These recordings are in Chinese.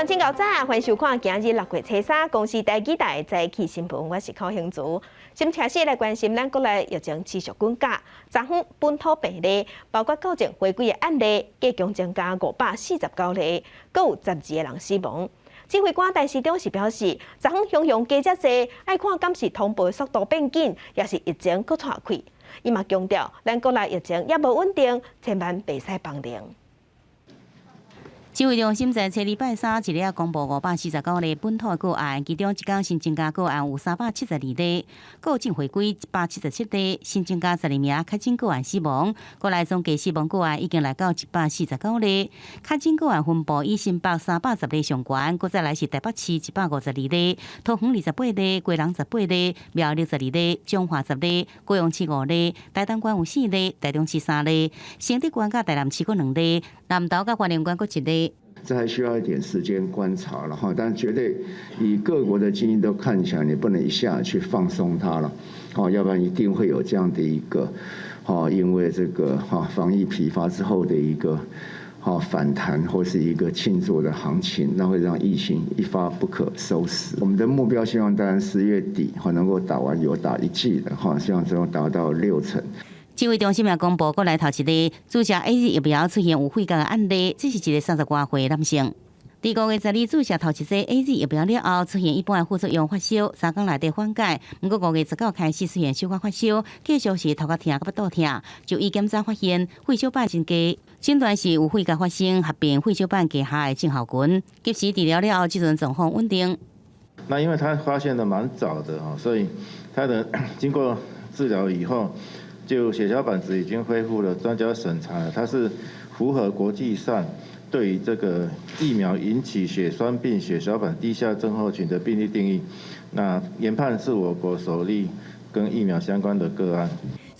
乡警告早，欢迎收看今日6月初3公司第几台早起新闻，我是高兴竹。先开始来关心咱国内疫情持续滚价，昨昏本土病例包括9件回归的案例，加强增加549例，各有12个人死亡。指挥官戴市长是表示，昨昏形容加遮济，爱看敢是通报速度变紧，也是疫情搁拖开。伊嘛强调，咱国内疫情也无稳定，千万袂使放任。指挥中心在礼拜三一日公布549例本土个案，其中一天新增加个案有372例，个境回归177例，新增加12名确诊个案死亡。国内总计死亡个案已经来到149例，确诊个案分布以新北310例上悬，搁再来是台北市152例，桃园28例，贵人18例，苗栗12例，彰化10例，高雄市5例，台东县有4例，台中市3例，新竹县甲台南市各2例，南投甲花莲县各1例。这还需要一点时间观察了哈，但绝对以各国的经验都看起来，你不能一下去放松它了，要不然一定会有这样的一个，因为这个防疫疲乏之后的一个反弹或是一个庆祝的行情，那会让疫情一发不可收拾。我们的目标希望当然10月底能够打完有打1剂的希望最后达到60%。指挥中心也公布，国内头一例注射 AZ 疫苗出现有肺癌的案例，这是一个30多岁的男性。第5月12日注射头一剂 AZ 疫苗了后，出现一般的副作用发烧，3天内底缓解。不过5月19日开始出现小可发烧，继续是头壳痛、甲腹肚痛，就医检查发现血小板增加，诊断是有肺癌发生合并血小板低下的症候群。及时治疗了后，这阵状况稳定。那因为他发现的蛮早的所以他的经过治疗以后。就血小板值已经恢复了，专家审查了，它是符合国际上对于这个疫苗引起血栓病、血小板低下症候群的病例定义。那研判是我国首例跟疫苗相关的个案。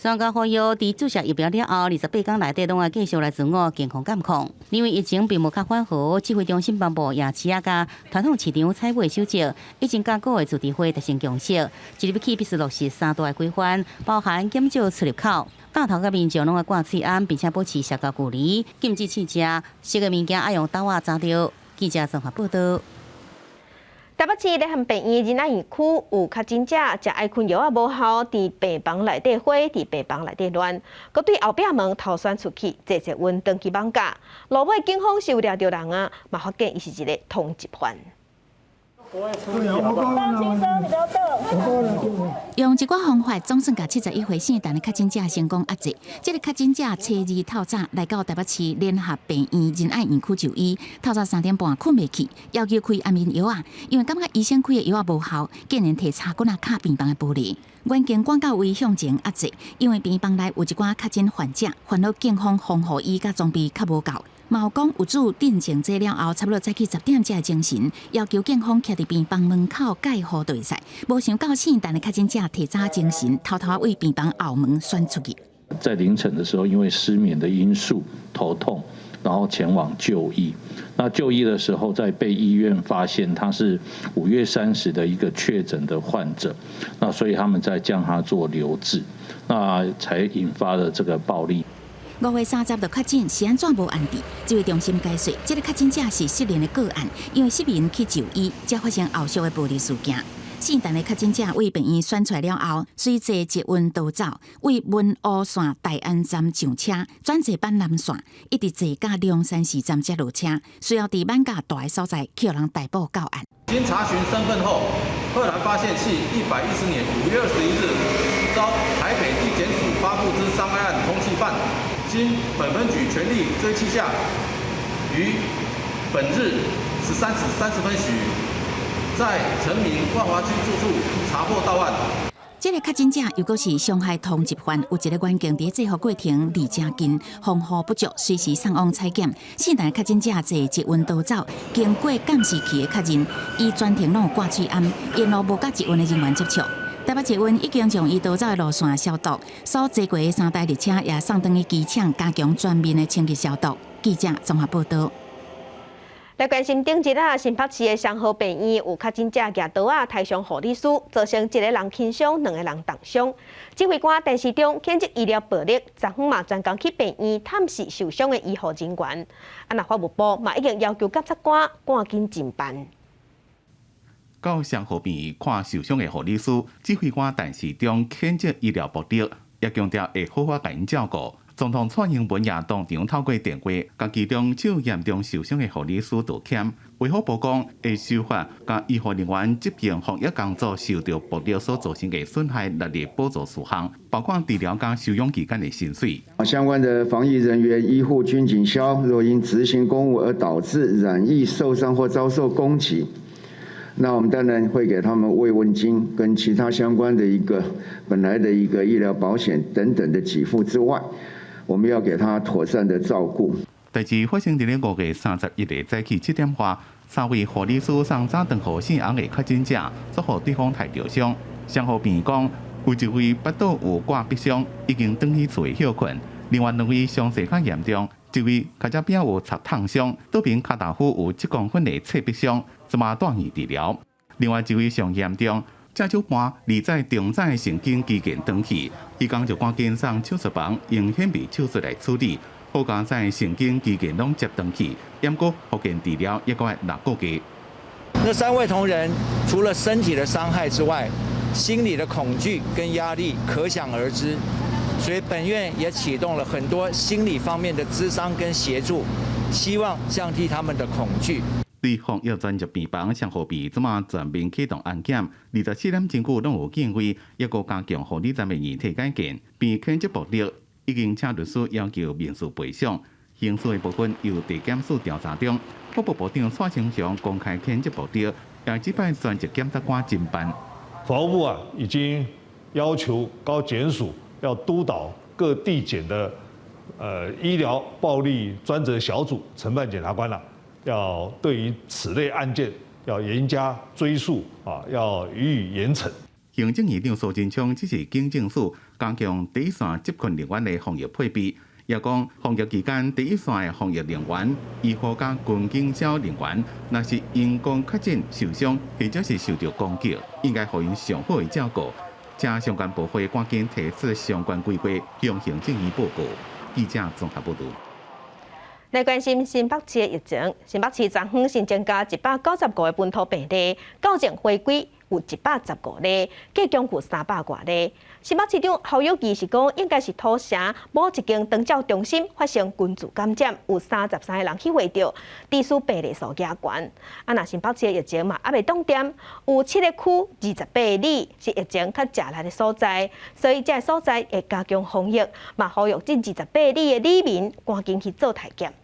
专家呼吁，伫注射疫苗了后，28天内底拢要继续来自我健康监控。因为疫情并无较缓和，指挥中心颁布夜市甲传统市场采买守则，已经甲各个主题会达成共识。即日起必须落实3大规范，包含减少出入口。大头甲面上拢要挂喙安，并且保持社交距离，禁止试食，食个物件要用刀仔扎着。记者综合报道。台北市立汉病院仁爱园区有确诊者食爱困药啊无效，伫病房内底火，伫病房内底乱，佮对后壁门逃窜出去，坐稳登去绑架。路尾警方是有抓着人啊，嘛发现伊是一个通缉犯。用一寡方法，总算甲71岁姓陈的确诊者成功压制。这个确诊者初2透早来到台北市联合病院仁爱园区就医，透早3点半困袂去，要求开安眠药啊，因为感觉医生开的药无效，竟然摕叉棍卡病房的玻璃。原经广告位向前压制，因为病房内有一寡确诊患者，烦恼警方防护衣甲装备较无够。嘛有讲有主定情这了后，差不多早起10点才会精神，要求警方徛伫病房门口介护对赛。无想到姓陈的确诊者提早精神，偷偷为病房后门钻出去。在凌晨的时候，因为失眠的因素，头痛，然后前往就医。那就医的时候，在被医院发现他是5月30的一个确诊的患者，那所以他们在将他做留置，那才引发了这个暴力。5月30日确诊是安怎无案底？指挥中心解说，这个确诊者是失联的个案，因为失眠去就医，才发生后续的暴力事件。姓陈的确诊者为病院宣出来了后，随坐捷运逃走，为文湖线大安站上车，转坐板南线，一直坐到龙山寺站才落车，随后伫万甲大的所在去人逮捕到案。经查询身份后，赫然发现系110年5月21日遭台北地检署发布之伤害案通缉犯。经本分局全力追缉下，于本日13时30分许，在成民万华区住处查获到案。这个确诊者又是伤害通缉犯，有一个远景伫制服过程离真近，防护不足，随时送往采检。姓陈的确诊者坐捷运逃走，经过监视器的确认，伊全程拢有挂喙安，沿路无甲捷运的人员接触。台北捷运已经将伊逃走的路线消毒，所坐过的3台列车也送回去机场，加强全面的清洁消毒。记者综合报道。来关心顶一日新北市的双和病院有确诊者举刀啊抬伤护理师，造成一个人轻伤，两个人重伤。指挥官陈时中谴责医疗暴力，昨昏嘛专工去病院探视受伤的医护人员。那法务部嘛已经要求检察官赶紧侦办。到双和病院看受伤的护理师，指挥官陈时中谴责医疗暴力，也强调会好好甲因照顾。总统蔡英文也当场透过电话，甲其中就严重受伤的护理师道歉。卫福部讲会修法，甲医护人员执行防疫工作受到暴力所造成的损害力力补助事项，包括治疗甲休养期间的薪水。相关的防疫人员、医护、军警消，若因执行公务而导致染疫、受伤或遭受攻击，那我们当然会给他们慰问金跟其他相关的本来的医疗保险等等的给付之外，我们要给他妥善的照顾。代志发生在5月31日早起7点外，3位护理师送早顿后姓翁的确诊者，遭互对方抬着伤。双和病院讲，有一位腹肚有挂壁伤，已经转去厝休困；另外2位伤势较严重，一位脚趾边有插烫伤，左边脚大夫有7公分的切壁伤，即马住院治疗。另外一位上严重。正少半2载重载神经肌腱断去，伊讲就赶紧送手术房用显微手术来处理。好加在神经肌腱拢接断去，不过复健治疗也要6个月。那3位同仁除了身体的伤害之外，心理的恐惧跟压力可想而知，所以本院也启动了很多心理方面的咨商跟协助，希望降低他们的恐惧。对防疫专业病房双和病即马全面启动安检，24点前后拢有建议，也个加强护理人员体检检，并谴责暴力，已经请律师要求民事赔偿。刑事的部分由地检署调查中，法务部长蔡清祥公开谴责暴力，也击败专职检察官侦办。法务部已经要求高检署要督导各地检的医疗暴力专责小组承办检察官了。要对于此类案件要严加追诉要予以严惩。行政院长苏贞昌只是警政署加强第一线接困人员的防疫配备，也讲防疫期间第一线的防疫人员、医护加军警消人员，若是因公确诊受伤或者是受到攻击，应该予因上好的照顾。请相关部会赶紧提出相关规划，向行政院报告。记者综合报道。来关心新北市的疫情，新北市昨昏新增加195个本土病例，到前回归有115例，计共有300多例。新北市长侯友宜是讲，应该是土城某一间长照中心发生群聚感染，有33个人去会着，致使病例数加悬。那新北市的疫情嘛，还未冻点，有7个区28里是疫情较食力的所在，所以这个所在会加强防疫，嘛呼吁这28里的里民赶紧去做体检。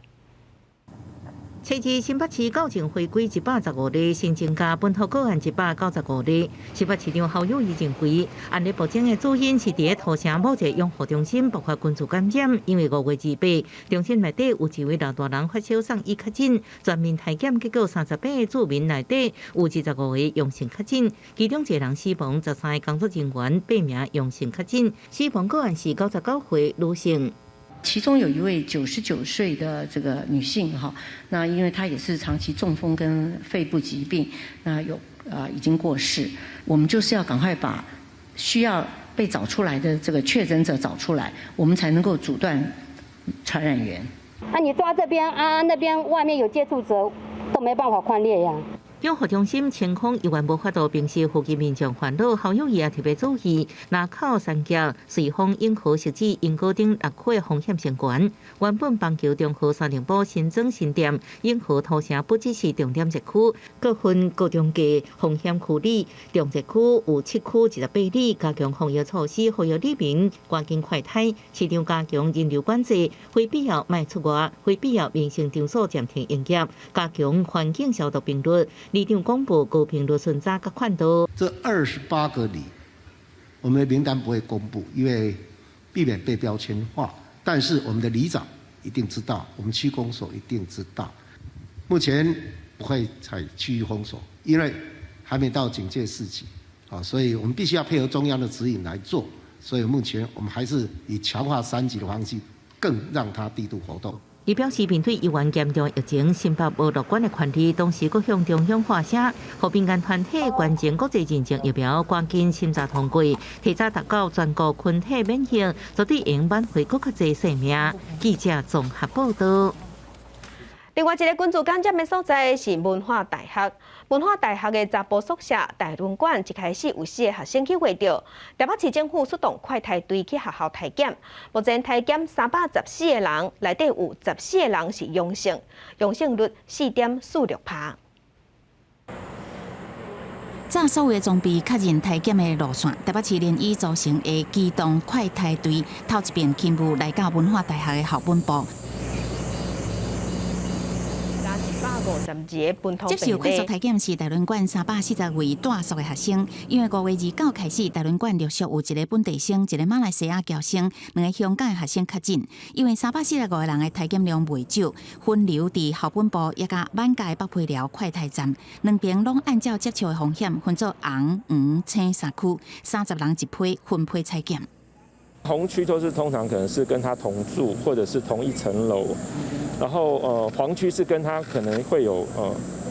初二新北市到前回归115例，新增加本土个案195例。新北市长侯友宜认为，案例暴增的主因是伫土城某一个养护中心爆发群聚感染，因为5月28，中心内底有一位老大人发烧送医确诊，全面体检结果38个住民内底有25个阳性确诊，其中1个人死亡，13个工作人员8名阳性确诊，死亡个案是99岁女性。其中有一位99岁的这个女性哈，那因为她也是长期中风跟肺部疾病，那已经过世。我们就是要赶快把需要被找出来的这个确诊者找出来，我们才能够阻断传染源。你抓这边那边外面有接触者都没办法匡列呀。养护中心清空依然无法度平息附近民众烦恼，侯友宜也特别注意，若靠三峡、瑞丰、永和、石子、永高等6区风险升悬。原本棒球中和三重埔新增新店，永和土城不只是重点1区，各分高中价风险区里，重灾区有7区18里，加强防疫措施，呼吁里民赶紧快筛。市场加强人流管制，非必要卖出外，非必要民生场所暂停营业，加强环境消毒频率。里长公布高频率巡查跟看到。这28个里，我们的名单不会公布，因为避免被标签化。但是我们的里长一定知道，我们区公所一定知道。目前不会采区域封锁，因为还没到警戒4级，所以我们必须要配合中央的指引来做。所以目前我们还是以强化3级的方式，更让它低度活动。伊表示，面对伊原严重疫情，新北无乐观的权利，同时各向中央发声，和民间团体关键国际认证疫苗赶紧审查通过，提早达到全国群体免疫，绝对用挽回更较侪生命。记者综合报道。另外一个军事检检的所在是文化大学。文化大学的查甫宿舍大轮馆一开始有4个学生去获着，台北市政府出动快筛队去学校体检，目前体检314个人，内底有14个人是阳性，阳性率4.46%。早所有的装备确认体检的路线，台北市联谊组成的机动快筛队头一遍勤务来到文化大学的校本部。接受快速体检是大轮馆340位大宿的学生，因为5月29开始，大轮馆陆续有一个本地生、一个马来西亚侨生、2个香港的学生确诊。因为345个人的体检量未少，分流伫校本部也甲满界北配寮快筛站，两边拢按照接触的风险分做红、黄、青3区，30人一批分批采检。红区都是通常可能是跟他同住或者是同一层楼，然后黄区是跟他可能会有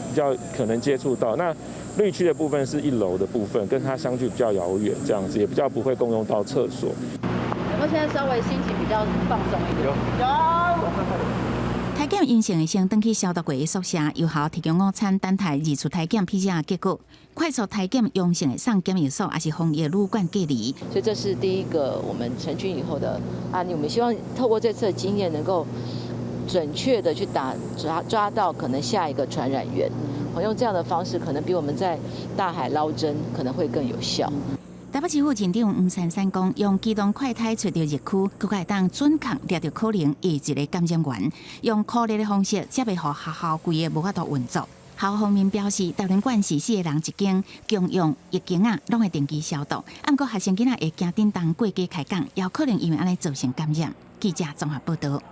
比较可能接触到，那绿区的部分是1楼的部分，跟他相距比较遥远，这样子也比较不会共用到厕所。有没有现在稍微心情比较放松一点？有。体检阴性的先登去消毒过的宿舍，有效提供午餐，等待二次体检 PCR 结果。快速体检阳性的上检疫所，也是防疫旅馆隔离。所以这是第一个我们成军以后的案例。我们希望透过这次的经验，能够准确的去抓到可能下一个传染源。用这样的方式，可能比我们在大海捞针可能会更有效。台北市府县长吴珊珊讲，用机动快筛找到疫区，佮会当准确抓到可能一个感染源，用酷热的方式，才袂互学校规个无法度运作。校方面表示，大轮馆是4个人一间，共用浴巾拢会定期消毒。不过学生囡仔会惊叮当过街开讲，也有可能因为安尼造成感染。记者综合报道。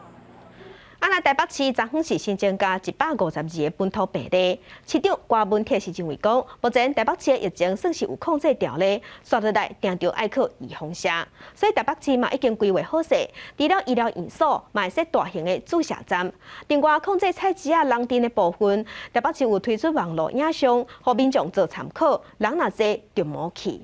台北市昨昏是新增加152个本土病例，市长郭文铁是认为讲，目前台北市的疫情算是有控制掉咧，刷落来定着爱靠预防针，所以台北市嘛已经规划好势，除了医疗院所，嘛会设大型的注射站。另外，控制菜市啊人丁的部分，台北市有推出网络影像，互民众做参考，人若多就莫去。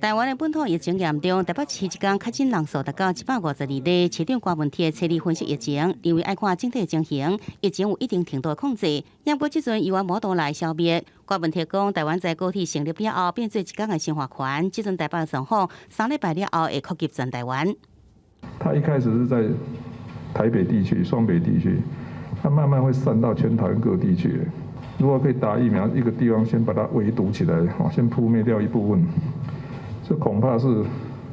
台湾的本土疫情严重，台北市一天确诊人数达到152例。市长郭文铁彻底分析疫情，认为爱看整体情形，疫情有一定程度的控制。也过即阵由无度来消灭。郭文铁讲，台湾在高铁成立了后，变做一天的生活圈。即阵台北状况3礼拜了后会扩及全台湾。他一开始是在台北地区、双北地区，他慢慢会散到全台湾各地去。如果可以打疫苗，一个地方先把它围堵起来，先扑灭掉一部分。这恐怕是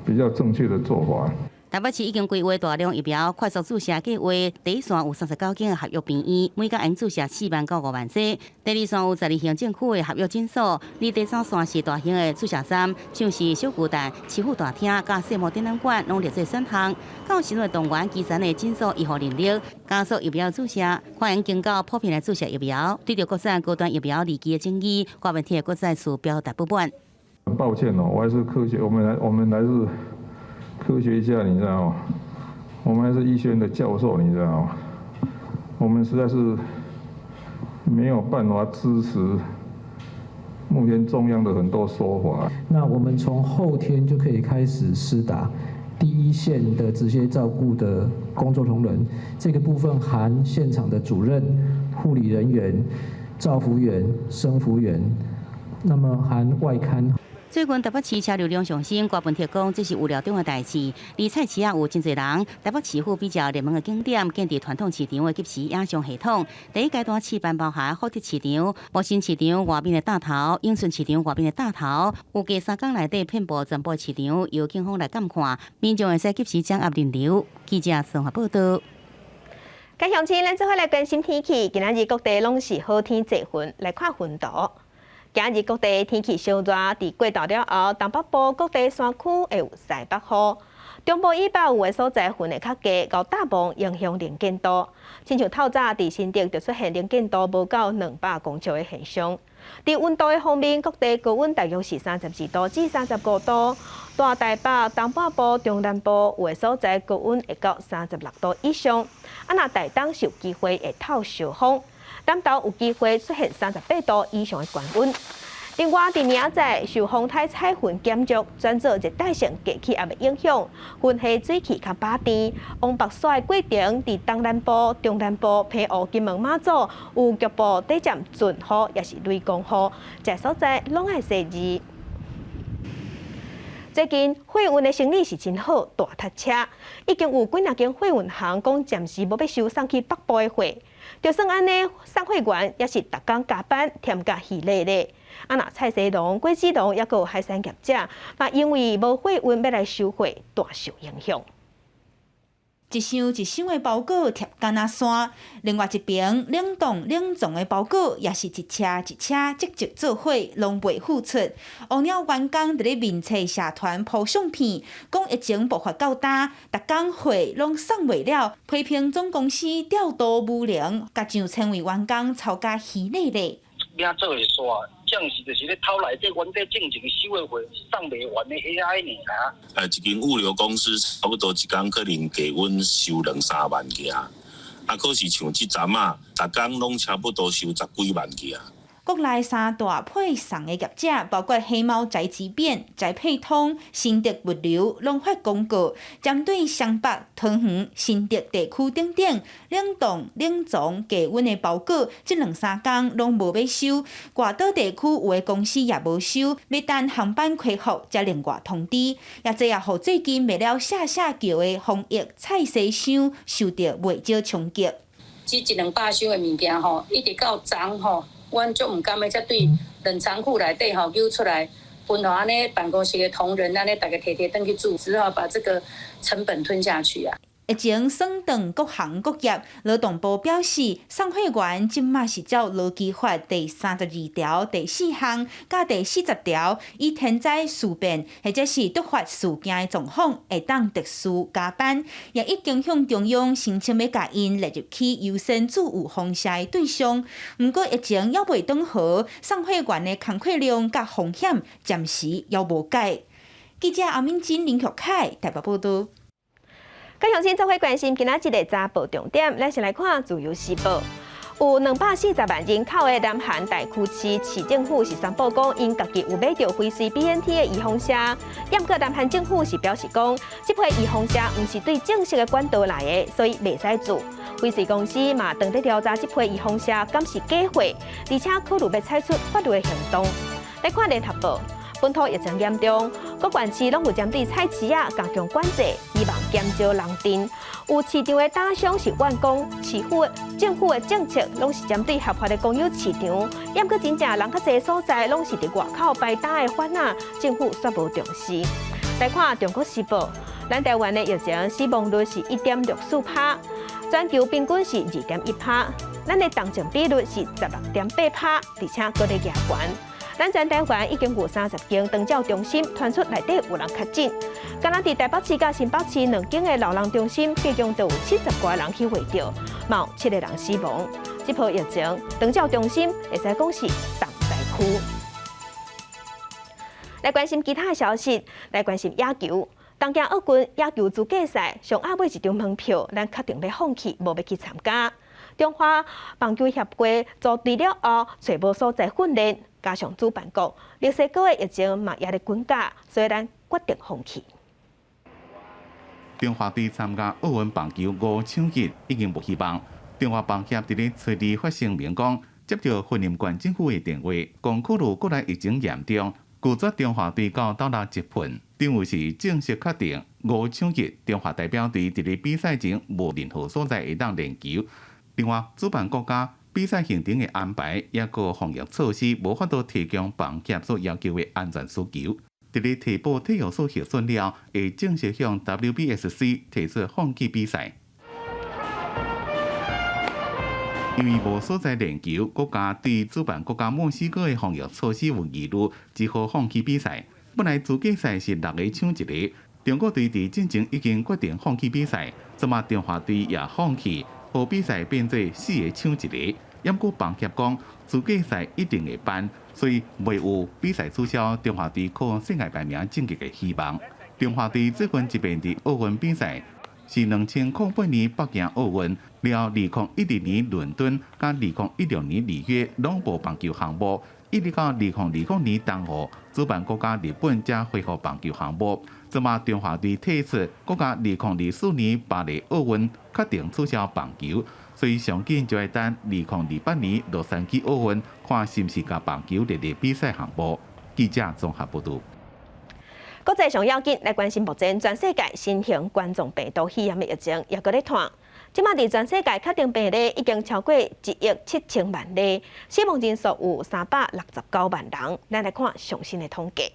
比较正确的做法。台北市已经规划大量疫苗快速注射计划，第一线有39间合约病院，每间应注射4万到5万剂；第二线有12项政府的合约诊所，而第三线是大型的注射站，像是小巨蛋、市府大厅、甲世贸展览馆，拢列做选项。到时的动员基层的诊所医护人力，加速疫苗注射，欢迎经过普遍来注射疫苗。对着国产高端疫苗利基的争议，郭文铁国再次表达不满。很抱歉哦，我还是科学，我们还是科学家，你知道吗？我们还是医学院的教授，你知道吗？我们实在是没有办法支持目前中央的很多说法。那我们从后天就可以开始施打第一线的直接照顾的工作同仁，这个部分含现场的主任、护理人员、照服员、生服员，那么含外刊。最近台北市车流量上升，郭文铁讲这是预料中的代志。而菜市啊有真侪人，台北市府比较热门的景点，建伫传统市场的及时影像系统。第一阶段示范包含好特市场、摩新市场外面的大头、永顺市场外面的大头，有计3天内底遍布全部市场，由警方来监看，民众会使及时掌握人流。记者综合报道。介详情，咱做伙来关心天气。今仔日各地拢是好天济云，来看云图。今日各地天气稍热，伫过昼了后，东北部各地山区会有西北风，中部以北有的所在云会较低，到大部影响能见度。亲像透早伫新竹就出现能见度无到200公尺的现象。伫温度的方面，各地高温大约是32度至35度，大台北、东半部、中南部有的所在高温会到36度以上。若台东是有机会会透小风，南投有机会出现38度以上的高温。另外，伫明仔受风台彩云减弱，转做热带性低气压的影响，云系水汽较饱甜。往北甩的过程，伫东南部、中南部、澎湖、金门、马祖有局部短暂阵雨，也是雷公雨，这所在拢爱小意。最近货运的生意是真好，大塞车，已经有几间货运行讲暂时无要收送去北部的货。就算安尼，送货员也是逐工加班，添加稀累咧。若菜市农、果子农，也有海产业者，嘛因为无货运要来收货，大受影响。一箱一箱的包裹贴干那山，另外一边冷冻冷藏的包裹也是一车一车积极做伙，拢未付出。乌鸟员工伫咧面册社团铺相片，讲疫情爆发到呾，逐工货拢送袂了，批评总公司调度无能，甲上千位员工操甲稀累咧。领做会煞，正是就是咧偷内底原底正经收的货送袂完的 AI 尔。一间物流公司差不多一工可能给阮收2-3万件，可是像即阵啊，逐工拢差不多收10几万件。国内三大配送的业者，包括黑猫宅急便、宅配通、新德物流，拢发公告，针对湘北、桃园、新德地区等等冷冻、冷藏、低温的包裹，这2-3天拢无要收。外岛地区有的公司也无收，要等航班恢复才另外通知。也这也互最近卖了下桥的防疫菜市场受到袂少冲击。这100-200箱的物件吼，一直到昨吼。阮足毋甘要才对冷藏库内底吼揪出来，分互安尼办公室的同仁安尼大家摕转去煮，只好把这个成本吞下去啊。疫情霜冻各行各业，劳动部表示，送货员即马是照劳基法第32条第4项甲第40条，以天灾事变或者是突发事件的状况，会当特殊加班，也已经向中央申请要甲因列入去优先自务放射的对象。毋过疫情还未转好，送货员的工作量甲风险暂时还无解。记者阿敏珍、林玉凯台北报道。各乡亲做伙关心今仔日的早报重点，咱先来看自由时报。有240万人口的南韩大区市政府是宣布讲，因家己有买到飞水 BNT 的预防车。不过南韩政府是表示讲，这批预防车毋是对正式的管道来的，所以袂使做。飞水公司嘛正在调查这批预防车敢是假货，而且考虑要采取法律的行动。来看联合报。本土疫情严重，各县市拢有针对菜市啊加强管制，希望减少人阵。有市场的打商是怨讲，政府的政策拢是针对合法的公有市场，也毋过真正人较侪所在拢是伫外口摆打的反啊，政府煞无重视。来看中国时报，咱台湾的疫情死亡率是1.64%，全球平均是2.1%，咱的重症比率是16.8%，而且搁咧加悬。咱全台湾已经有30间长照中心传出内底有人确诊，敢若伫台北市甲新北市2间的老人中心，计共都有70多人去会着，嘛有7个人死亡。这波疫情，长照中心会使讲是重灾区。来关心其他的消息，来关心野球。东京奥运野球资格赛上暗买一张门票，咱确定要放弃，无要去参加。中华棒球协会组队了后，找无所在训练。加上主办国墨西哥的疫情嘛也咧滚价，所以咱决定放弃。中华队参加奥运棒球5抢日已经无希望。中华棒协伫咧初二发声明讲，接到训练馆政府的电话，讲考虑国内疫情严重，拒绝中华队到斗内集训。政府是正式确定5抢日中华代表队伫咧比赛前无任何所在会当练球。另外，主办国家比赛行程的安排，也个防疫措施无法度提供棒协所要求的安全需求。伫咧提报体育所核准了，会正式向 WBSC 提出放弃比赛。因为无所在练球，国家对主办国家墨西哥的防疫措施有疑虑，只好放弃比赛。本来资格赛是6个抢1个，中国队伫进前已经决定放弃比赛，这么中华队也放弃。互比赛变做4个抢1个，因故棒协讲，自计赛一定会办，所以未有比赛取消，中华队靠世界排名晋级的希望。中华队这份一边伫奥运比赛是2008年北京奥运，了2012年伦敦，甲2016年里约拢无棒球项目，一直到2020年冬奥，主办国家日本才恢复棒球项目。这嘛中华队退出，国家2024年巴黎奥运确定取消棒球，所以上紧就要等2028年洛杉矶奥运，看是毋是甲棒球列入比赛项目。记者综合报道。国际上要紧来关心目前全世界新型冠状病毒肺炎的疫情，也搁咧传。即马伫全世界确定病例已经超过1亿7千万例，死亡人数有369万人。咱来看最新的统计。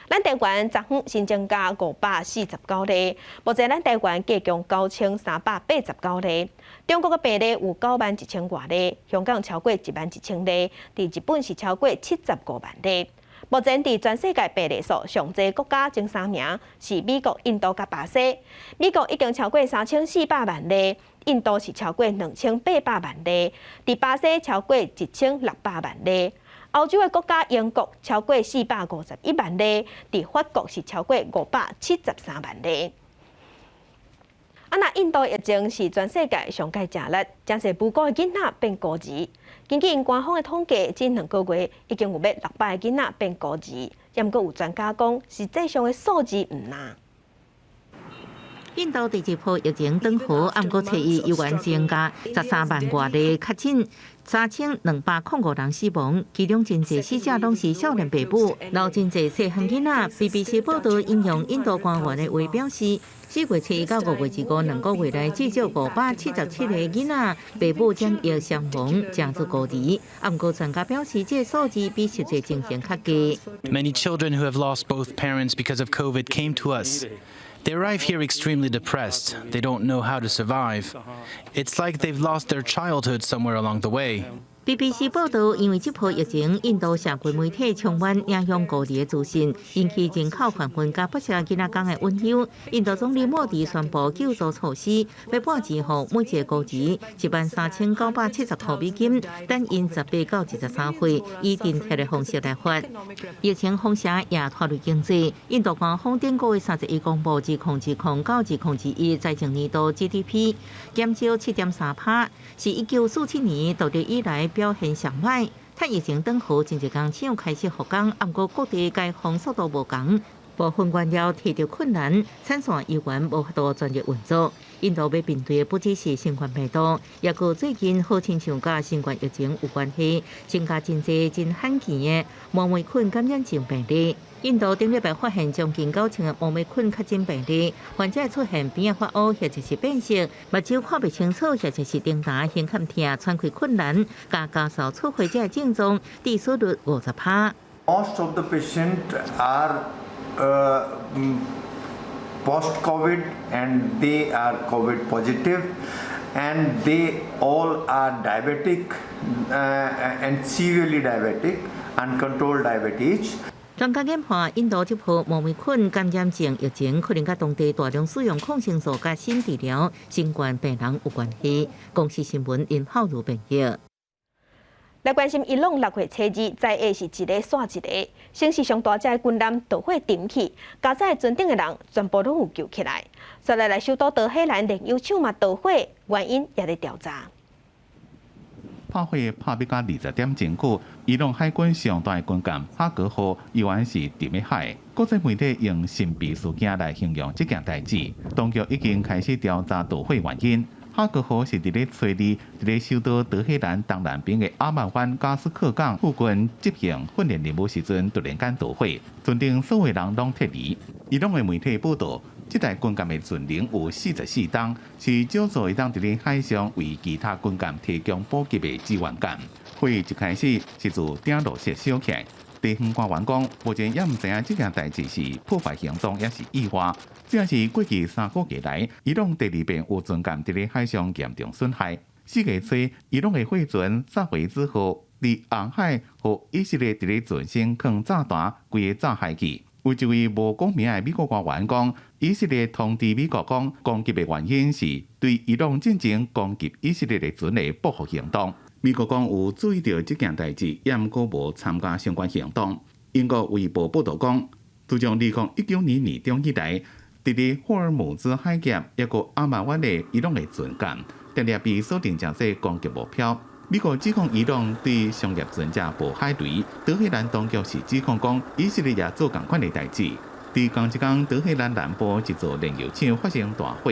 咱台湾昨昏新增加549例，目前咱台湾计共9389例。中国嘅病例有91000多例，香港超过11000例，伫日本是超过75万例。目前伫全世界病例数上济国家前3名是美国、印度甲巴西。美国已经超过3400万例，印度是超过2800万例，伫巴西超过1600万例。欧洲的国家英国超过451万例，伫法国是超过573万例。那印度疫情是全世界上界食力，真侪母国的囡仔变孤儿。根据因官方的统计，近2个月已经有约600个囡仔变孤儿。也毋过有专家讲，实际上的数字唔呐。印度第一波疫情转好，暗过初一又完增加13万多例确诊，3205人死亡，其中真侪死者拢是少年爸母，老真侪细汉囡仔。BBC 报道引用印度官员的话表示，4月初一到5月之间2个月内，至少577个囡仔爸母染疫伤亡，正是孤儿。暗过专家表示，这数字比实际情形较低。Many children who have lost both parents because of COVID came to us. They arrive here extremely depressed. They don't know how to survive. It's like they've lost their childhood somewhere along the way. BBC 报道，因为这波疫情，印度社会媒体充满影响孤儿的资讯，引起人口缓缓加不少囡仔讲的温忧。印度总理莫迪宣布救助措施，要拨支付每一个孤儿13970块美金，等因18到13岁，以津贴的方式来发。疫情风险也拖累经济。印度官方顶个月31公布2010到2011财政年度 GDP 减少7.3%，是1947年独立以来表现上歹。趁疫情转好，真侪工厂开始复工，不过各地解封速度无同，部分原料提着困难，产线依然无法度专业运作。印度要面对的不只是新冠病毒，也佮最近好亲像甲新冠疫情有关系，增加真侪真罕见的毛霉菌感染症病例。印度顶礼拜发现将近9000个毛霉菌确诊病例，患者出现鼻发乌或者是变色，目睭看不清楚或者是瞪大、胸坎痛、喘气困难，加加速出患者的症状，致死率50%。Most of the patients are post-COVID and they are COVID positive and they all are diabetic and severely diabetic, uncontrolled diabetes. 专家研判，印度这波毛霉菌感染症疫情可能甲当地大量使用抗生素甲新治疗新冠病人有关系。公司新闻因浩如编译。来关心伊朗6月初2，在下是一个煞一个，城市上大只的军舰导火点起，加载船顶的人全部拢有救起来。再来首都德黑兰炼油厂嘛导火，原因也在调查。炮火拍要到20点前久，伊朗海军上大的军舰哈格号依然是沉在海。国际媒体用神秘事件来形容这件代志。当局已经开始调查导火原因。哈格号是伫咧初二，伫咧首都德黑兰东南边的阿曼湾加斯克港附近执行训练任务时阵，突然间导火，船顶所有人拢撤离。伊朗的媒体报道，这台军舰的船龄有44吨，是少数会当伫咧海上为其他军舰提供补给的支援舰。火一开始是自顶落雪烧起来。地方官员讲，目前也唔知影这件代志是破坏行动，也是意外。这也是过去3个月来，伊朗第2遍有船舰伫咧海上严重损害。4月初，伊朗的货船撒回之后，伫红海和以色列伫咧船身放炸弹，规个炸海去。有一位无讲名的美国官员讲，以色列通知美国攻击的原因是对伊朗进行攻击以色列的船的报复行动。美国讲有注意到这件代志，也毋过无参加相关行动。英国卫报报道讲，自从2019年中以来，伫咧霍尔木兹海峡一个阿曼湾的伊朗的船舰，定定被锁定成为攻击目标。美国指控伊朗对商业船只捕海雷，德黑兰当局是指控讲以色列也做同款的代志。伫同一天，德黑兰南部一座炼油厂发生大火，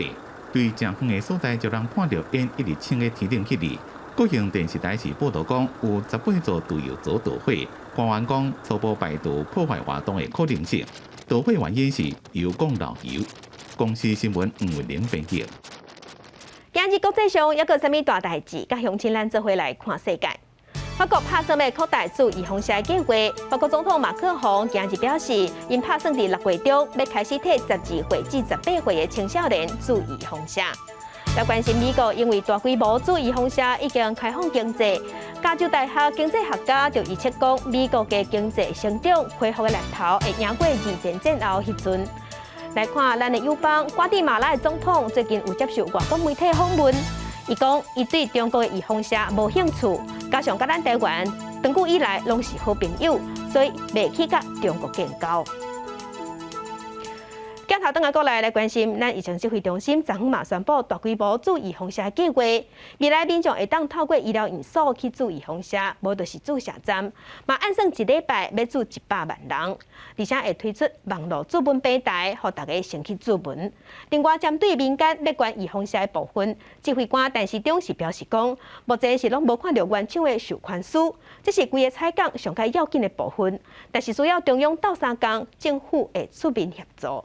对正远的所在就人看到烟一直冲的天顶起嚟。国营电视台是报道讲有18座石油组导火，官员讲初步排除破坏活动的可能性。导火原因是油管漏油。公司新闻吴文玲编辑。今日国际上还有啥物大代志？甲乡亲咱做伙来看世界。法国拍算要扩大注预防射计划。法国总统马克宏今日表示，因拍算伫6月中要开始替12岁至18岁的青少年注预防射。要关心美国，因为大规模注预防射已经开放经济。加州大学经济学家就预测讲，美国嘅经济成长恢复嘅力头会赢过二战战后迄阵。来看咱的友邦瓜地马拉的总统最近有接受外国媒体访问，伊讲伊对中国的预防射无兴趣，加上甲咱台湾长久以来拢是好朋友，所以袂去甲中国建交。镜头转来过来关心，咱疫情指挥中心昨昏嘛宣布大规模注预防射计划，未来民众会当透过医疗院所去注预防射，无就是注射站，嘛按算一礼拜要注100万人，而且会推出网络注文平台，互大家先去注文。另外，针对民间要管预防射的部分，指挥官陈时中是表示讲，目前是拢无看到原厂的授权书，这是规个采购上较要紧的部分，但是需要中央斗相共，政府会出面协助。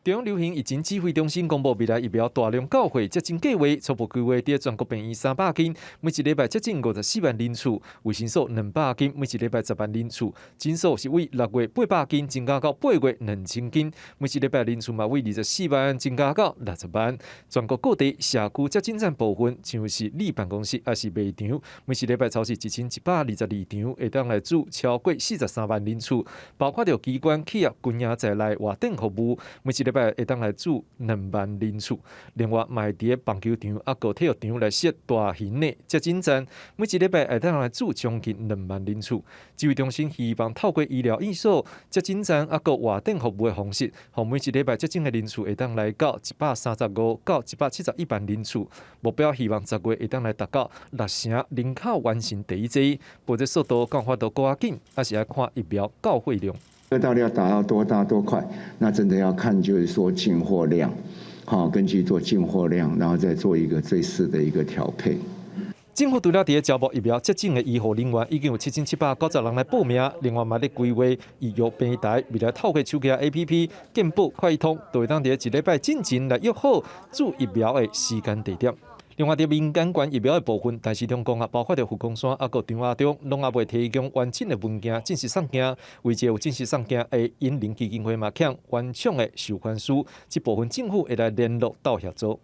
中央流行疫情指挥中心公布未来疫苗大量交会接种计划，初步规划伫全国病院300间，每一礼拜接种54万人次；卫生所200间，每一礼拜10万人次；诊所是为6月800间增加到8月2000间，每一礼拜人次嘛为24万增加到60万。全国各地社区接种站部分，像是你办公室还是卖场，每一礼拜超市1122场，会当来注超过43万人次，包括着机关、企业、军营在内外等服务，每一礼拜会当来注2万人次。另外，卖伫棒球场、个体育场来设大型的接种站，每一礼拜会当来注将近2万人次。指挥中心希望透过医疗院所、接种站个外等服务的方式，让每一礼拜接种的人次会当来到135到171万人次。目标希望10月会当来达到6成人口完成第一剂，或者速度讲法都更加紧，还是要看疫苗到货量。这到底要达到多大多快？那真的要看就是说进货量，好，根据做进货量，然后再做一个最适的一个调配。政府除了伫招募疫苗接种的医护人员，已经有7790人来报名。另外，嘛咧规划医药平台，未来透过手机 APP、健保、快通，都会当伫一礼拜进前来约好注疫苗的时间地点。另外，伫民间管疫苗的部分，陈时中讲包括着福光山个张亚中，拢也未提供完整的文件、正式送件。为这有正式送件的引领基金会嘛，向原厂的授权书，这部分政府会来联络到协助。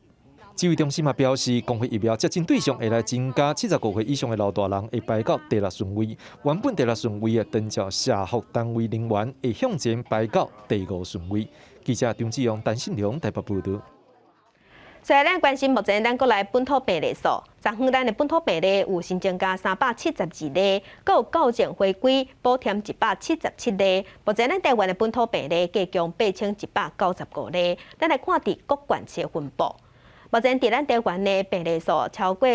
指挥中心嘛表示，公费疫苗接种对象会来增加75岁以上的老大人，会排到第6顺位。原本第6顺位的登照社福单位人员，会向前排到第5顺位。记者张志阳、陈信良台北报道。所以咱关心目前咱国内本土病例数，昨昏咱的本土病例有新增加372例，阁有高检回归补添177例。目前咱台湾的本土病例计共8195例。咱来看伫各县市的分布。目前伫咱台湾的病例数超过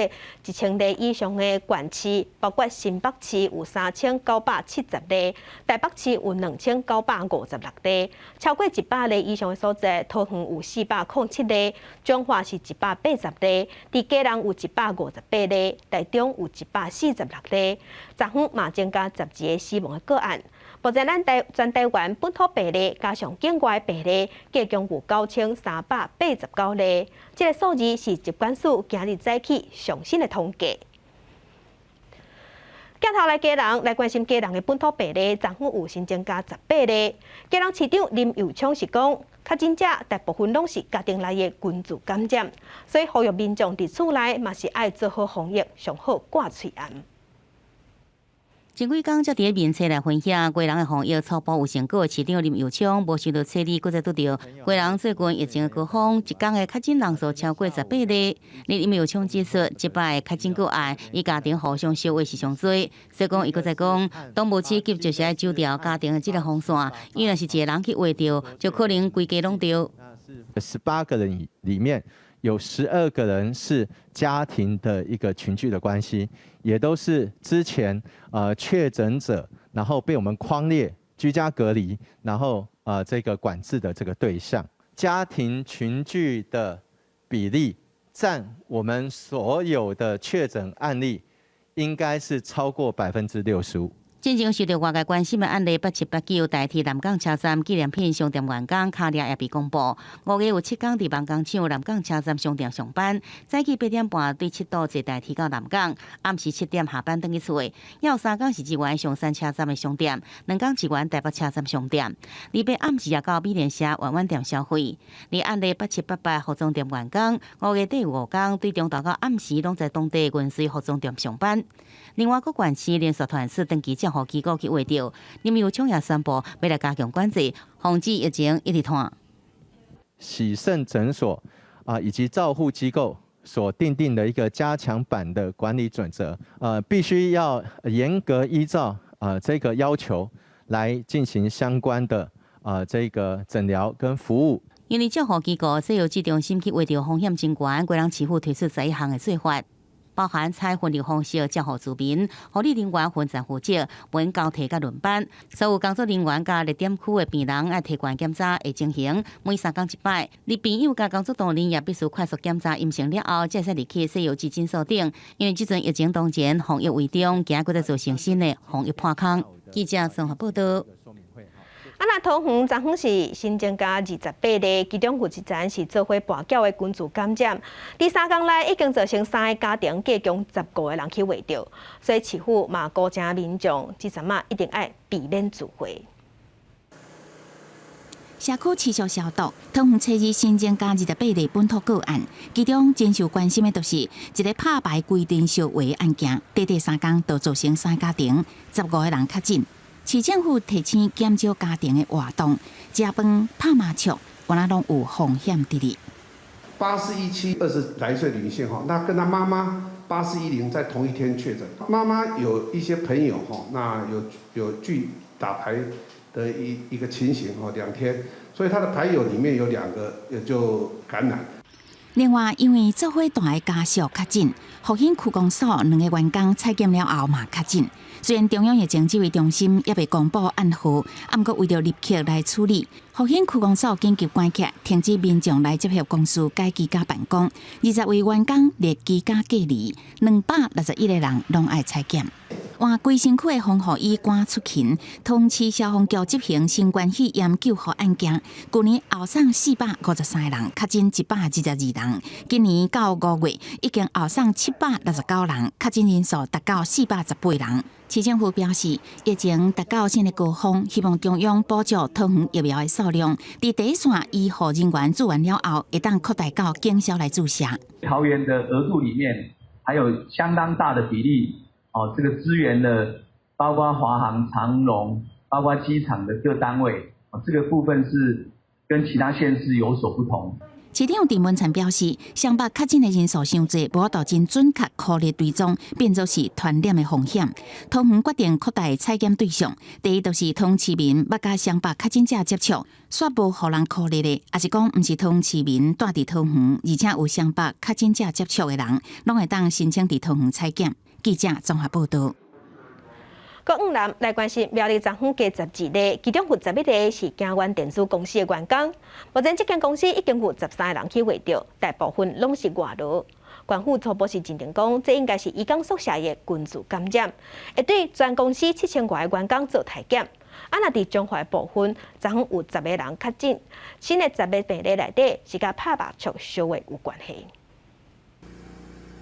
1000例以上的县市，包括新北市有3970例，台北市有2956例，超过100例以上的所在，桃园有407例，彰化是180例，伫基隆有158例，台中有146例。昨昏嘛增加12个死亡的个案。目前咱全台湾本土病例加上境外病例，计共有9389例。这个数字是疾管署今日早起上新的统计。镜头来基隆来关心基隆的本土病例，昨昏有新增加18例。基隆市长林佑昌是讲，确诊者大部分拢是家庭内的群聚感染，所以呼吁民众伫厝内嘛是爱做好防疫，上好挂喙安。前几天，才伫面册来分享，贵人的防疫初步有成果。市长林佑昌无想到册里，搁再拄到贵人最近疫情的高峰，一天的确诊人数超过18例。林佑昌指出，即摆确诊个案，伊家庭互相相位是上多。所以讲，伊搁再讲，当务之急就是要揪掉家庭的这个风线，因为若是一个人去画掉，就可能规家拢掉。18个人里面有12个人是家庭的一个群聚的关系，也都是之前确诊者，然后被我们匡列居家隔离，然后这个管制的这个对象，家庭群聚的比例占我们所有的确诊案例，应该是超过65%。进前受到外界关心的案例8789代替南港车站纪念品商店员工卡掠也被公布。5月有7天伫万工厂南港车站商店上班，早起8点半对7度坐台铁到南港，暗时7点下班返去厝。有3天是支援上山车站的商店，2天支援台北车站商店。礼拜暗时也到美联社弯弯店消费。而案例8788服装店员工5月第5天对中昼到暗时拢在当地云水服装店上班。另外，各县市连续团市登记证互机构去画掉，林佑昌也宣布要来加强管制，防止疫情一直拖。洗肾诊所以及照护机构所订定的一个加强版的管理准则，必须要严格依照这个要求来进行相关的这个诊疗跟服务。因为照护机构需要指中心去画掉风险真悬，贵人市府推出11项的做法。包含采分流方式照护居民，护理人员分站负责，分交替甲轮班。所有工作人员甲热点区的病人要体管检查会进行，每3天1摆。你朋友甲工作同仁也必须快速检查阴性了后，才使入去西药基诊所等。因为即阵疫情当前，防疫为重，惊搁再造成新的防疫破空。记者综合报道。桃园昨昏是新增加28例，其中有1层是做伙跋筊的群聚感染。第3天内已经造成3个家庭计共15个人去围着，所以市府嘛鼓励民众即阵一定要避免聚会。社区持续消毒，桃园初二新增加28例本土个案，其中真受关心的就是一个拍牌规定小违案件，第3天就造成3家庭15个人确诊。市政府提醒减少家庭的活动，食饭、拍麻将，原来拢有风险伫哩。841720来岁女性那跟她妈妈8410在同一天确诊，妈妈有一些朋友那有聚打牌的一个情形2天，所以她的牌友里面有2个也就感染。另外，因为做伙大的家属确诊，福兴区公所2个员工采检了后嘛确诊。虽然中央疫情指挥中心也未公布暗号，不过为了立刻来处理，福兴区公所紧急关卡，停止民众来接合公司改居家办公，20位员工列居家隔离，261个人拢爱采检。换规身躯的防护衣赶出勤，通知消防局执行新冠肺炎救护案件。去年后送453人，确诊122人。今年到5月，已经后送769人，确诊人数达到418人。市政府表示，疫情达到新的高峰，希望中央补助桃园疫苗的数量，伫第一线医护人员做完了后，会当扩大到警消来注射。桃园的额度里面还有相当大的比例。这个支援的，包括华航、长荣，包括机场的各单位，这个部分是跟其他县市有所不同。市长陈文灿表示，湘北确诊的人数伤济，无法度真准确科列追踪，变作是传染的风险。桃园决定扩大采检对象，第一就是桃园市民捌甲湘北确诊者接触，煞无互人科列的，也是讲毋是桃园市民住伫桃园，而且有湘北确诊者接触的人，拢会当申请伫桃园采检。记者综合报道。国五南来关心苗栗昨昏加12例，其中有11例是京源电子公司的员工。目前这间公司已经有13个人去围着，大部分拢是外劳。官府初步是认定讲，这应该是移工宿舍的群聚感染，会对全公司7000多个员工做体检。若伫中华部分，昨昏有10个人确诊，新的10个病例内底是甲拍麻将烧的有关系。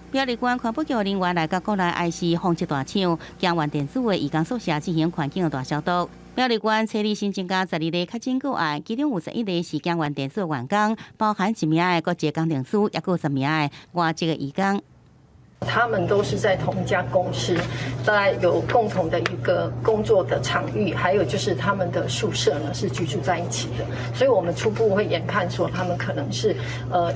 苗栗县环保局人员来到国内 IC 防疫大厂，京源电子的移工宿舍进行环境的大消毒。苗栗县初二新增加12例确诊个案，其中有11例是京源电子的员工，包含1名的国籍工程师，也有10名的外籍的移工。他们都是在同一家公司，大概有共同的一个工作的场域，还有就是他们的宿舍呢是居住在一起的，所以我们初步会研判说他们可能是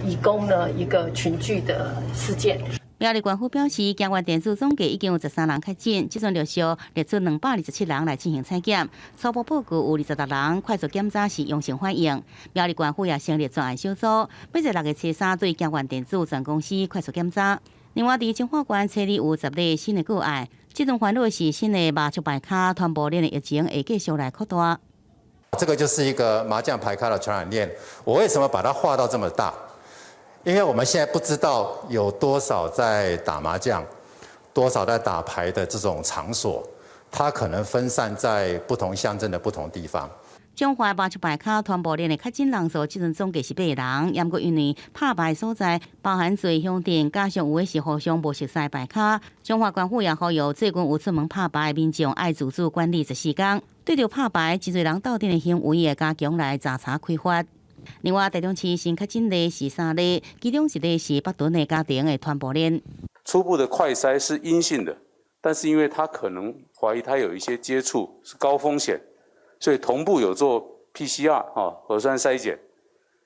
移工呢一个群聚的事件。苗栗县府表示，江源店子总计已经有13人确诊，即阵陆续列出227人来进行采检，初步报告有26人快速检查是阳性反应。苗栗县府也成立专案小组，每日6月初3对江源电子有限公司快速检查。另外，伫彰化县初里有10例新的个案，即阵烦恼是新的麻将牌卡传播链的疫情会继续来扩大。这个就是一个麻将牌卡的传染链，我为什么把它画到这么大？因为我们现在不知道有多少在打麻将，多少在打牌的这种场所，它可能分散在不同乡镇的不同地方。彰化麻将牌卡传播链的确诊人数，即阵总计是8人，也毋过因为拍牌所在包含侪乡镇，加上有的是互相无熟悉的牌卡，彰化县府也呼吁最近有出门拍牌的民众爱自主管理14天，对着拍牌真侪人斗阵的行为，会加强来查查开发。另外，台中市新确诊例是3例，其中1例是北屯的家庭的传播链。初步的快筛是阴性的，但是因为他可能怀疑他有一些接触是高风险，所以同步有做 PCR 核酸筛检，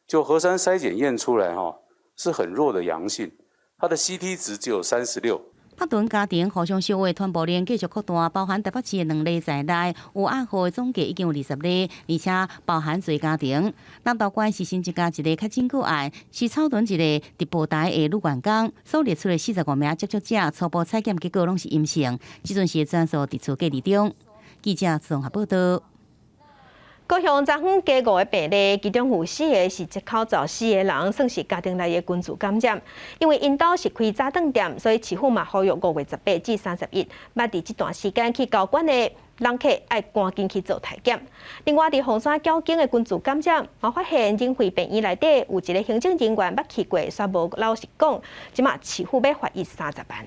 就核酸筛检验出来是很弱的阳性，他的 CT 值只有36。北屯家庭互相相的传播链继续扩大，包含台北市的2例在内，有暗号的总计已经有20例，而且包含侪家庭。南投县是新增加1例确诊个案，是草屯一个直播台的女员工所列出的45名接触者，初步采检结果拢是阴性，即阵是转属伫厝隔离中。记者综合报道。高雄昨昏加5个病例，其中有4个是接口罩4个人，算是家庭内的群组感染。因为因兜是开早顿店，所以市府嘛呼吁5月18至31，捌伫这段时间去交关的人客爱赶紧去做体检。另外，伫凤山交警的群组感染，嘛发现仁惠病院内底有一个行政人员捌去过，煞无老实讲，即马市府要罚伊30万。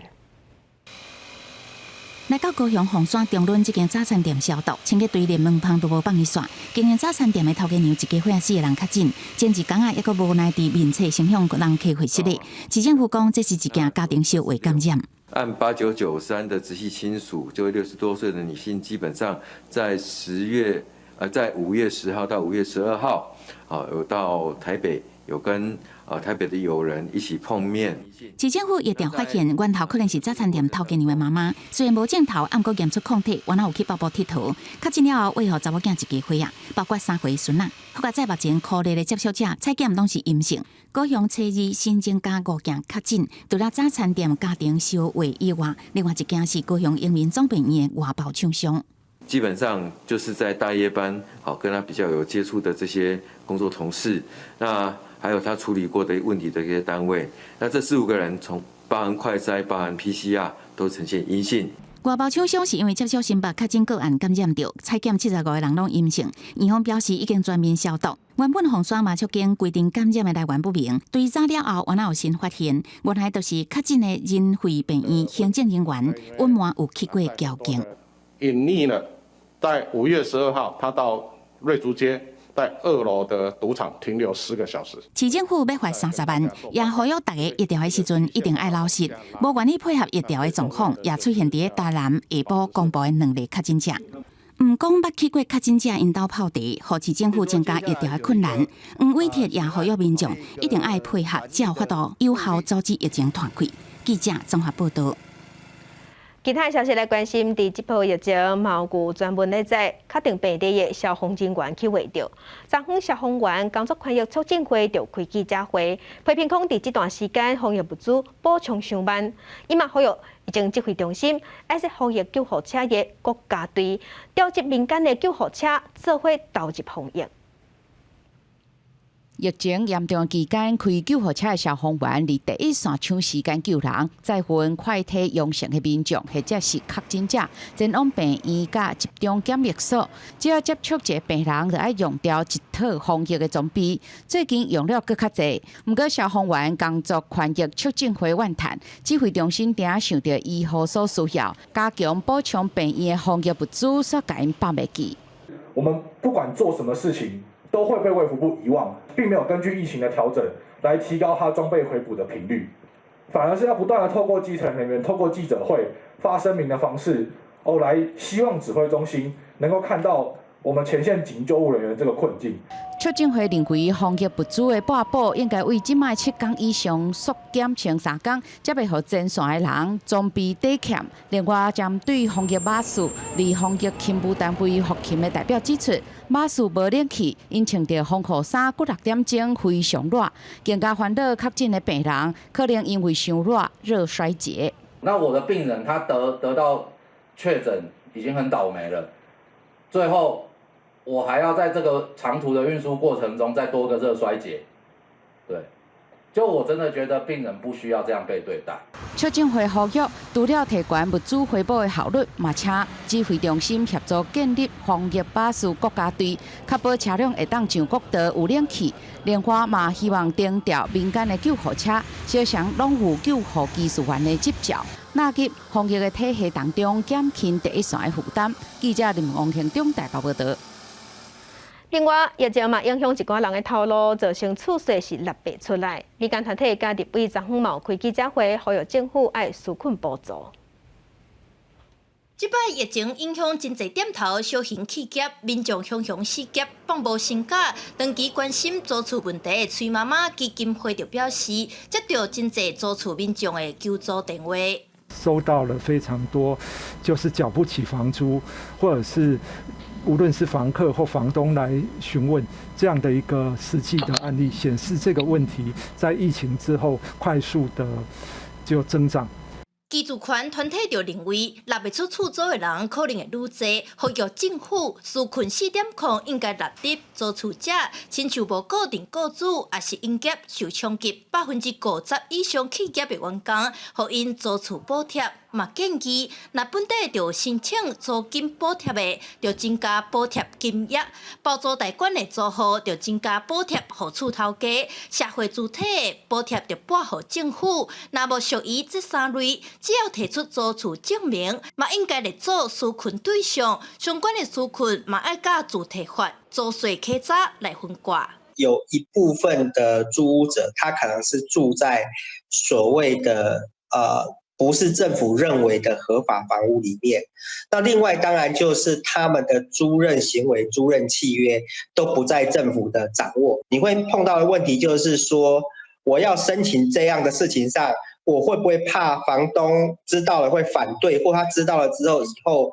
来到高雄凤山中仑这间早餐店消毒，清洁队连门窗都无放伊刷。经营早餐店的头家娘一家伙4个人确诊，前一天也阁无奈伫面册影响人客会室里。市政府讲，这是一件家庭小微感染。按8993的直系亲属，这位60多岁的女性，基本上在5月10号到5月12号，有到台北，有跟台北的友人一起碰面。市政府也调发现，源头可能是早餐店头家娘的妈妈，虽然无镜头，暗过验出抗体，原来有去北部佚佗。确诊了后，为何查某囝一家伙包括3回孙仔，好甲在目前可例的接触者采检拢是阴性。高雄初二新增加5件确诊，除了早餐店家庭小卫以外，另外一件是高雄英民总病院的外包厂商。基本上就是在大夜班，跟他比较有接触的这些工作同事，那还有他处理过的问题的一些单位，那这4、5个人从包含快筛、包含 PCR 都呈现阴性。外包厂商是因为接触新北确诊个案感染到，采检75个人拢阴性。院方表示已经全面消毒。原本凤山麻雀间规定感染的来源不明，追查了后，原来有新发现，原来就是确诊的仁惠病院行政人员隐瞒有去过交警。隐匿了，在5月12号，他到瑞竹街。在2楼的赌场停留10个小时。市政府要罚30万，也呼吁大家疫调的时阵一定爱老实，无愿意配合疫调的状况，也出现伫台南下晡公布的2例确诊者。毋讲捌去过确诊者因兜泡茶，互市政府增加疫调的困难。黄伟铁也呼吁民众一定爱配合，才有法度有效阻止疫情传开。记者综合报道。其他消息来关心，伫这波疫情，毛有专门咧在确定病例的消防人员去围着。昨昏消防员工作权益促进会就开记者会，批评讲伫这段时间防疫物资补充上慢。伊嘛呼吁疫情指挥中心，爱说防疫救护车的国家队调集民间的救护车，做伙投入防疫。疫情严重期间，开救护车的消防员伫第一线抢时间救人，再分快体阳性的民众或者是确诊者，前往病院甲集中检疫所。只要接触一个病人，就要用掉一套防疫的装备。最近用了搁较侪，不过消防员工作权益促进会怨叹，指挥中心定想到医护所需要，加强补充病院的防疫物资，所甲因放袂记。我们不管做什么事情，都会被卫福部遗忘，并没有根据疫情的调整来提高它装备回补的频率。反而是要不断的透过基层人员、透过记者会发声明的方式，来希望指挥中心能够看到我们前线紧急救护人员这个困境。促进会认为，防疫物资的拨补应该为即卖7天以上缩减成3天，才袂互前线的人装备底欠。另外，针对防疫马术，离防疫勤务单位服勤的代表指出，马术无冷气，因穿着防护衫，骨6点钟非常热。更加烦恼确诊的病人，可能因为伤热热衰竭。那我的病人他得到确诊，已经很倒霉了，最后。我还要在这个长途的运输过程中再多个热衰竭，对，就我真的觉得病人不需要这样被对待。促进会呼吁，除了提悬物资回报的效率，嘛请指挥中心协助建立防疫巴士国家队，确保车辆会当上国道有冷气。另外嘛，希望征调民间的救护车，小常拢有救护技术员的执照。纳入防疫的体系当中，减轻第一线的负担。记者林王庆中台北报道。另外，疫情嘛影响一寡人的头路，造成猝死是立白出来。民间团体加立委昨昏嘛开记者会，呼吁政府爱纾困补助。即摆疫情影响真侪点头小型企业，民众向失业，放无薪假。长期关心租厝问题的崔妈妈基金会就表示，接到真侪租厝民众的求助电话。收到了非常多，就是缴不起房租，或者是无论是房客或房东来询问这样的一个实际的案例，显示这个问题在疫情之后快速的就增长。基主权团体就认为，纳不出厝租的人可能会愈多，呼吁政府纾困4点控应该纳入租厝者，亲像无固定雇主，也是营业受冲击50%以上企业的员工，互因租厝补贴。嘛建议，若本地就申请租金补贴的，就增加补贴金额；包租代管的租户就增加补贴，互厝头家；社会主体补贴就拨互政府。若无属于这3类，只要提出租厝证明，嘛应该列做纾困对象。相关的纾困嘛爱甲主体法租税稽查来分割。有一部分的租屋者，他可能是住在所谓的不是政府认为的合法房屋里面，那另外当然就是他们的租赁行为、租赁契约都不在政府的掌握。你会碰到的问题就是说，我要申请这样的事情上，我会不会怕房东知道了会反对，或他知道了之后以后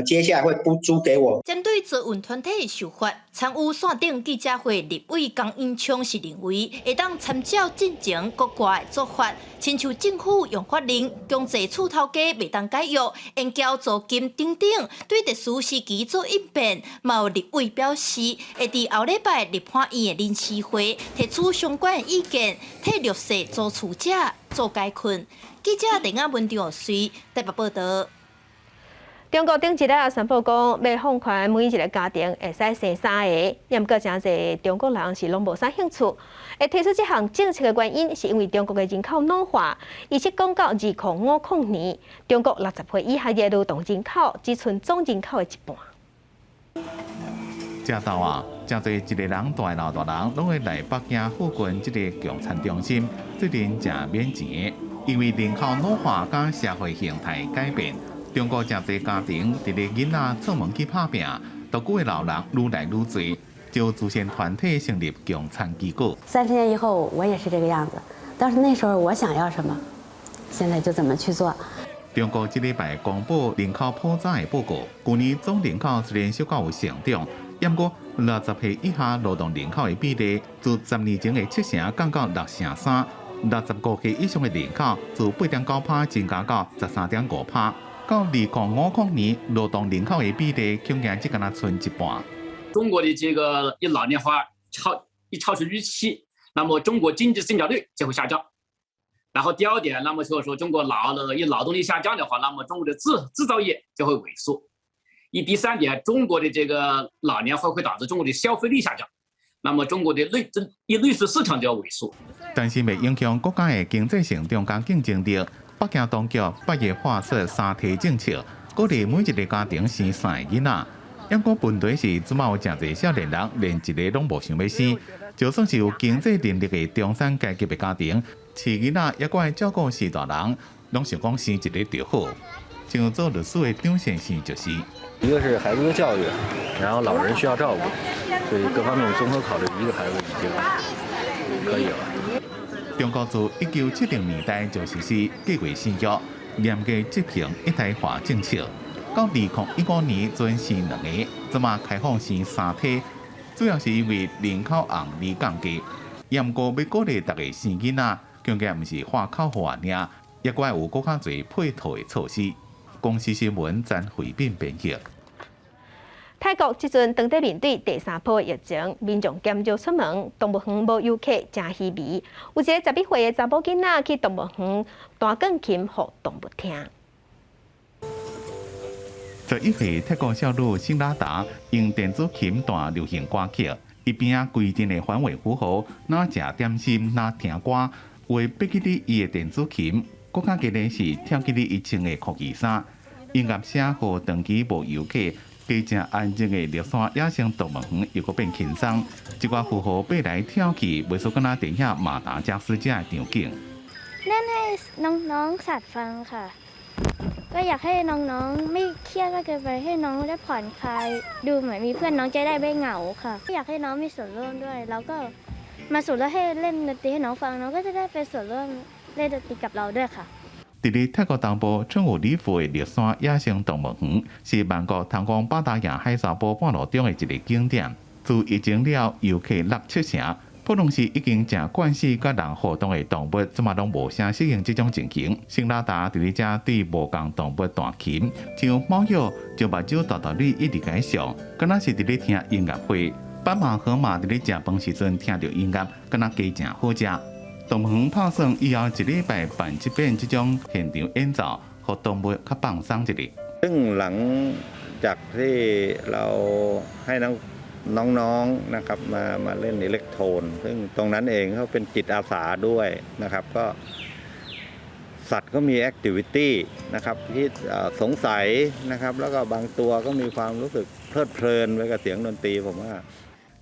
接下来会不租给我。针对租运团体的想法，参与线顶记者会立委江英昌是认为，会当参照进前国外的做法，亲像政府用法令强制厝头家袂当解约、延缴租金等等，对特殊时期做应变。嘛有立委表示，会伫后礼拜立法院的临时会提出相关的意见，替弱势租厝者做解困。记者陈雅文张随台北报道。中国顶一日宣布讲，要放宽每一个家庭会使生3个，也毋过真侪中国人是拢无啥兴趣。会提出这项政策的原因，是因为中国的人口老化。预测讲到2050年，中国60岁以下的劳动人口只剩总人口的一半。这道啊，真侪一个人大老大人拢会来北京附近这个共产中心，最近正免钱，因为人口老化甲社会形态改变。中国真侪家庭伫咧囡仔出门去打拼，独居的老人愈来愈多，就组成团体成立共产机构。30年以后，我也是这个样子。当时那时候我想要什么，现在就怎么去做。中国这礼拜公布人口普查的报告，去年总人口虽然小可有成长，不过60岁以下劳动人口的比例，自10年前的7成降到6.3%；65岁以上的人口，自8.9%增加到13.5%。到2050年，劳动人口的比例恐怕只敢那剩一半。中国的这个老年化超出预期，那么中国经济增长率就会下降。然后第二点，那么就是说中国劳动力下降的话，那么中国的制造业就会萎缩。第三点，中国的这个老年化会导致中国的消费力下降，那么中国的内需市场就要萎缩。但是未影响国家的经济成长跟竞争力。北京当局8月发出3提政策，鼓励每一个家庭生3个囡仔。因过问题是，即马有诚侪少年人连一个拢无想要生，就算是有经济能力的中产阶级的家庭，饲囡仔也怪照顾四大人，拢想讲生一个就好。像做律师的张先生就是，一个是孩子的教育，然后老人需要照顾，所以各方面综合考虑，一个孩子已经可以了。中国自1970年代就实施计划生育，严格执行一胎化政策。到2015年准生2个，即马开放生3胎，主要是因为人口红利降低。严过要鼓励大家生囡仔，更加毋是花口话尔，也怪有更较侪配套的措施。公司新闻詹回斌编辑。泰国即阵当地面对第3波疫情，民众减少出门，动物园无游客真稀微。有一个11岁的查某囡仔去动物园弹钢琴，互动物听。11岁泰国少女辛拉达用电子琴弹流行歌曲，一边规定的范围符号，哪食点心，哪听歌，为背起哩伊的电子琴。更加激励是跳起哩伊穿的酷奇衫。音乐社和长期无游客，加正安静的绿山野生动物园又搁变轻松。一寡符号爬来跳去，袂输敢若电影《马达加斯加》的场景。เล่นให้น้องๆสัตว์ฟังค่ะก็อยากให้น้องๆไม่เครียดมากเกินไปให้น้องได้ผ่อนคลายดูเหมือนมีเพื่อนน้องจะได้ไม่เหงาค่ะอยากให้น้องมีส่วนร่วมด้วยแล้วก็มาสู่แล้วให้เล่นดนตรีให้น้องฟังน้องก็จะได้เป็นส่วนร่วมเล่นดนตรีกับเราด้วยค่ะ伫咧泰国东部春湖里府的绿山野生动物园，是曼谷通往八达雅海沙坡半路中的一个景点。自疫情了，游客6-7成，不论是已经正惯习甲人互动的动物，即嘛拢无啥适应这种情形。辛拉达伫咧遮对无共动物弹琴，像猫鼬就目睭大大哩一直解笑，敢若是伫咧听音乐会。斑马、河马伫咧食饭时阵听到音乐，敢若加正好食。动物园拍算以后1礼拜办一遍这种现场演奏，互动物较放鬆一啲。ซึ่งหลังจากที่เราให้น้องๆนะครับมาเล่นอิเล็กโทรนซึ่งตรงนั้นเองเขาเป็นจิตอาสาด้วยนะครับก็สัตว์ก็มีแอคทิวิตี้นะครับที่สงสัยนะครับแล้วก็บางตัวก็มีความรู้สึกเพลิดเพลินไปกับเสียงดนตรีผมว่า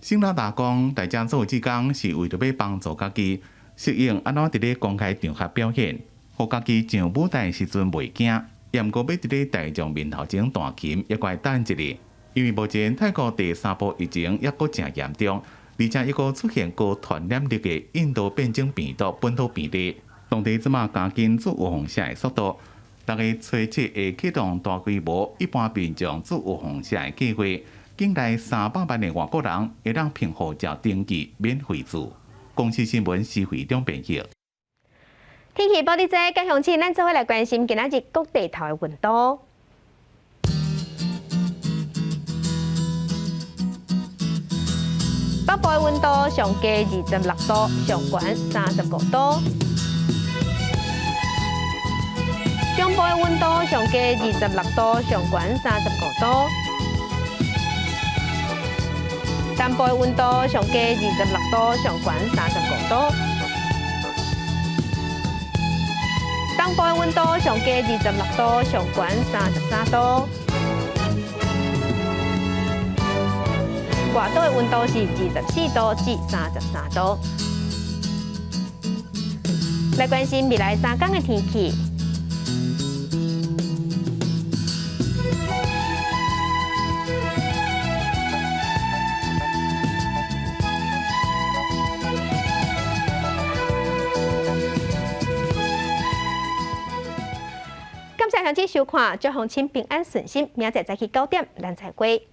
辛拉达讲，大家做志工是为着要帮助家己。适应安怎伫咧公开场合表现，互家己上舞台时阵袂惊，也毋过要伫咧大众面头前弹琴，也怪等一下。因为目前泰国第3波疫情也阁正严重，而且又阁出现高传染力的印度变种病毒本土病例，当地即马加紧做预防下的速度。6月初7会启动大规模一般民众做预防下的计划，境内300万的外国人会当凭护照登记免费住。公司新闻是会中编辑。天气报伫这，甲乡亲，咱做伙来关心今仔日各地头的温度。北部的温度上加26度，上悬35度；中部的温度上加26度，上悬35度。南部的温度上加26度，上悬35度；东部的温度上加26度，上悬33度；外岛的温度是24度至33度。来关心未来3天的天气。感谢乡亲收看，祝乡亲平安顺心，明仔早起9点咱再会。